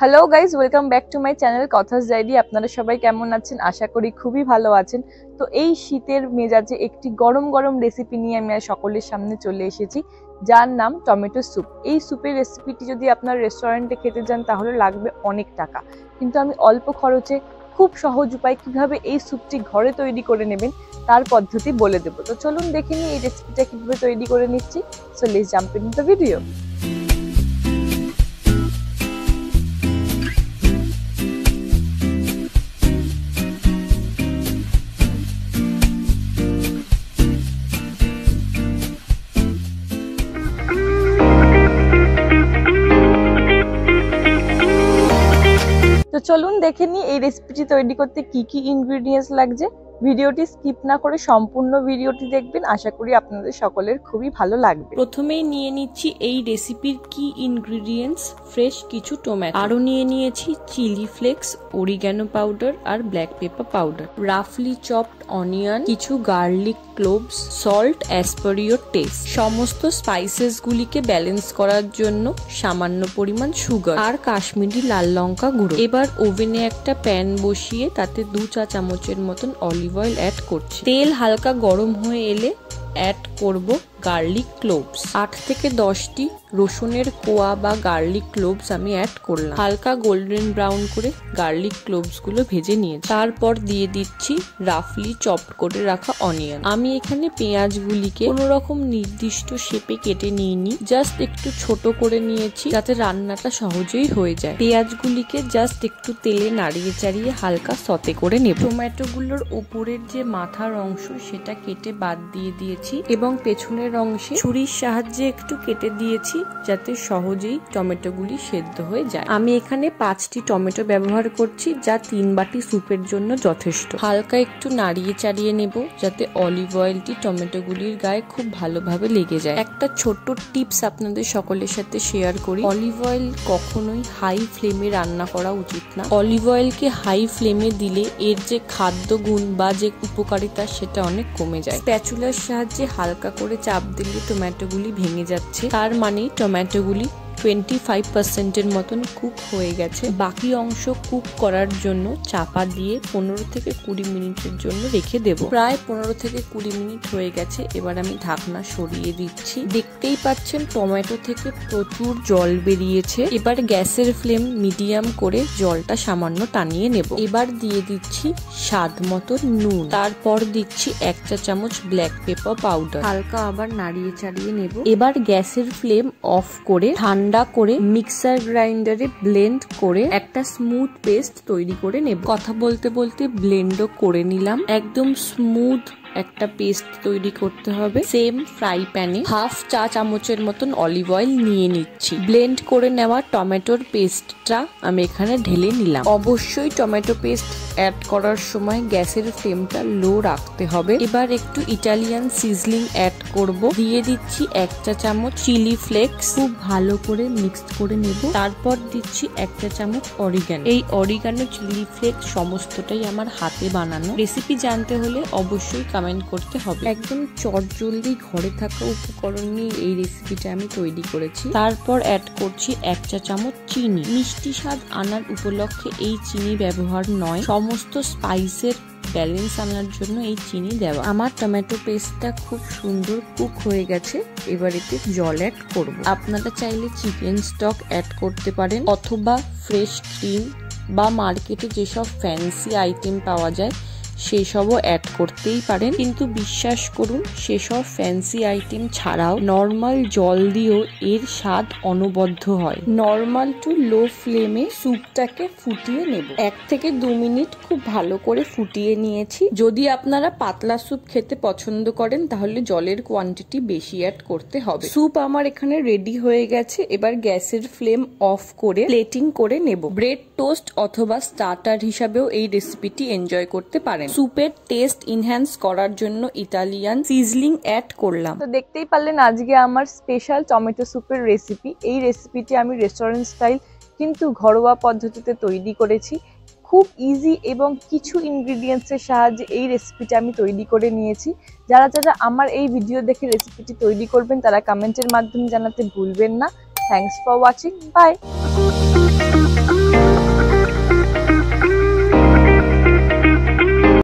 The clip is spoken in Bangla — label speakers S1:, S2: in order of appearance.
S1: Hello guys, welcome back to my channel Kathas diary. আপনারা সবাই কেমন আছেন? আশা করি খুবই ভালো আছেন। তো এই শীতের মেজাজে একটি গরম গরম রেসিপি নিয়ে আমি সকলের সামনে চলে এসেছি, যার নাম টমেটো স্যুপ। এই স্যুপের রেসিপিটি যদি আপনার রেস্টুরেন্টে খেতে যান তাহলে লাগবে অনেক টাকা, কিন্তু আমি অল্প খরচে খুব সহজ উপায় কিভাবে এই স্যুপটি ঘরে তৈরি করে নেবেন তার পদ্ধতি বলে দেবো। তো চলুন দেখে নিই এই রেসিপিটা কিভাবে তৈরি করে নিচ্ছি। So let's jump in the video. তো চলুন দেখে নিই এই রেসিপিটি তৈরি করতে কি কি ইনগ্রেডিয়েন্টস লাগছে। ভিডিওটি স্কিপ না করে সম্পূর্ণ ভিডিওটি দেখবেন, আশা করি আপনাদের সকলের খুবই ভালো লাগবে।
S2: প্রথমেই নিয়ে নিচ্ছি এই রেসিপির কি ইনগ্রেডিয়েন্টস, ফ্রেশ কিছু টমেটো, আরো নিয়ে নিয়েছি চিলি ফ্লেক্স, অরিগ্যানো পাউডার আর ব্ল্যাক পেপার পাউডার, রাফলি চপড অনিয়ন, কিছু garlic cloves, salt as per your taste. সমস্ত স্পাইসেস গুলিকে ব্যালেন্স করার জন্য সামান্য পরিমাণ সুগার আর কাশ্মীরি লাল লঙ্কা গুঁড়ো। এবার ওভেনে একটা প্যান বসিয়ে তাতে 2 চা চামচের মতন অলিভ অয়েল অ্যাড করছি। তেল হালকা গরম হয়ে এলে অ্যাড করব গার্লিক ক্লোভস। 8 থেকে 10টি রসুনের কোয়া বা গার্লিক ক্লোভস আমি অ্যাড করলাম। হালকা গোল্ডেন ব্রাউন করে গার্লিক ক্লোভস গুলো ভেজে নিয়েছি। তারপর দিয়ে দিচ্ছি রাফলি চপড করে রাখা অনিয়ন। আমি এখানে পেঁয়াজগুলিকে কোনো রকম নির্দিষ্ট শেপে কেটে নিইনি, জাস্ট একটু ছোট করে নিয়েছি যাতে রান্নাটা সহজেই হয়ে যায়। পেঁয়াজগুলিকে জাস্ট একটু তেলে নাড়িয়ে চাড়িয়ে হালকা সতে করে নেব। টমেটোগুলোর উপরের যে মাথার অংশ সেটা কেটে বাদ দিয়ে দিয়েছি এবং পেছনের অংশে ছুরির সাহায্যে একটু কেটে দিয়েছি যাতে সহজেই টমেটোগুলি সেদ্ধ হয়ে যায়। আমি এখানে 5টি টমেটো ব্যবহার করছি, যা 3 বাটি স্যুপের জন্য যথেষ্ট। হালকা একটু নাড়িয়ে চাড়িয়ে নেব যাতে অলিভ অয়েলটি টমেটোগুলির গায়ে খুব ভালোভাবে লেগে যায়। একটা ছোট্ট টিপস আপনাদের সকলের সাথে শেয়ার করি, অলিভ অয়েল কখনোই হাই ফ্লেমে রান্না করা উচিত না। অলিভ অয়েলকে হাই ফ্লেমে দিলে এর যে খাদ্য গুণ বা যে উপকারিতা সেটা অনেক কমে যায়। স্প্যাচুলার সাহায্যে হালকা করে চাপ দিলে টমেটোগুলি ভেঙে যাচ্ছে, তার মানে টমেটোগুলি 25% মতন কুক হয়ে গেছে। বাকি অংশ কুক করার জন্য চাপা দিয়ে 15 থেকে 20 মিনিটের জন্য রেখে দেব। প্রায় 15 থেকে 20 মিনিট হয়ে গেছে। এবার আমি ঢাকনা সরিয়ে দিচ্ছি। দেখতেই পাচ্ছেন টমেটো থেকে প্রচুর জল বেরিয়েছে। এবার গ্যাসের ফ্লেম মিডিয়াম করে জলটা সামান্য টানিয়ে নেব। এবার দিয়ে দিচ্ছি স্বাদ মতো নুন, তারপর দিচ্ছি 1 চা চামচ ব্ল্যাক পেপার পাউডার। হালকা আবার নাড়িয়ে চাড়িয়ে নেব। এবার গ্যাসের ফ্লেম অফ করে ঠান্ডা করে মিক্সার গ্রাইন্ডারে ব্লেন্ড করে একটা স্মুথ পেস্ট তৈরি করে নেব। কথা বলতে বলতে ব্লেন্ডও করে নিলাম। একদম স্মুথ একটা পেস্ট তৈরি করতে হবে। সেম ফ্রাই প্যানে 1/2 চা চামচের মতন অলিভ অয়েল নিয়ে নিচ্ছি। ব্লেন্ড করে নেওয়া টমেটোর পেস্টটা আমি এখানে ঢেলে নিলাম। অবশ্যই টমেটো পেস্ট অ্যাড করার সময় গ্যাসের ফ্লেমটা লো রাখতে হবে। এবার একটু ইটালিয়ান সিজলিং অ্যাড করব। দিয়ে দিচ্ছি 1 চা চামচ চিলি ফ্লেক্স। খুব ভালো করে মিক্সড করে নেব। তারপর দিচ্ছি 1 চা চামচ অরিগানো। এই অরিগানো, চিলি ফ্লেক্স সমস্তটাই আমার হাতে বানানো। রেসিপি জানতে হলে অবশ্যই কমেন্ট করতে হবে। একদম চটজলদি ঘরে থাকা উপকরণ নিয়ে এই রেসিপিটা আমি তৈরি করেছি। তারপর অ্যাড করছি 1 চা চামচ চিনি। মিষ্টি স্বাদ আনার উপলক্ষে এই চিনি ব্যবহার নয়, সমস্ত স্পাইসের ব্যালেন্স আনার জন্য এই চিনি দেওয়া। আমার টমেটো পেস্টটা খুব সুন্দর কুক হয়ে গেছে। এবার এতে জল অ্যাড করব। আপনারা চাইলে চিকেন স্টক অ্যাড করতে পারেন অথবা ফ্রেশ ক্রিম বা মার্কেটে যেসব ফ্যান্সি আইটেম পাওয়া যায় সেসবও অ্যাড করতেই পারেন, কিন্তু বিশ্বাস করুন সেসব ফ্যান্সি আইটেম ছাড়াও নর্মাল জল দিয়েও এর স্বাদ অনবদ্য হয়। নর্মাল টু লো ফ্লেমে স্যুপটাকে ফুটিয়ে নেব। 1 থেকে 2 মিনিট খুব ভালো করে ফুটিয়ে নিয়েছি। যদি আপনারা পাতলা স্যুপ খেতে পছন্দ করেন তাহলে জলের কোয়ান্টিটি বেশি অ্যাড করতে হবে। স্যুপ আমার এখানে রেডি হয়ে গেছে। এবার গ্যাসের ফ্লেম অফ করে প্লেটিং করে নেব। ব্রেড টোস্ট অথবা স্টার্টার হিসাবেও এই রেসিপিটি এনজয় করতে পারেন। স্যুপের টেস্ট ইনহ্যান্স করার জন্য ইটালিয়ান সিজলিং অ্যাড করলাম।
S1: তো দেখতেই পারলেন আজকে আমার স্পেশাল টমেটো স্যুপের রেসিপি। এই রেসিপিটি আমি রেস্টুরেন্ট স্টাইল কিন্তু ঘরোয়া পদ্ধতিতে তৈরি করেছি। খুব ইজি এবং কিছু ইনগ্রেডিয়েন্টসের সাহায্যে এই রেসিপিটা আমি তৈরি করে নিয়েছি। যারা যারা আমার এই ভিডিও দেখে রেসিপিটি তৈরি করবেন তারা কমেন্টের মাধ্যমে জানাতে ভুলবেন না। Thanks for watching. বাই।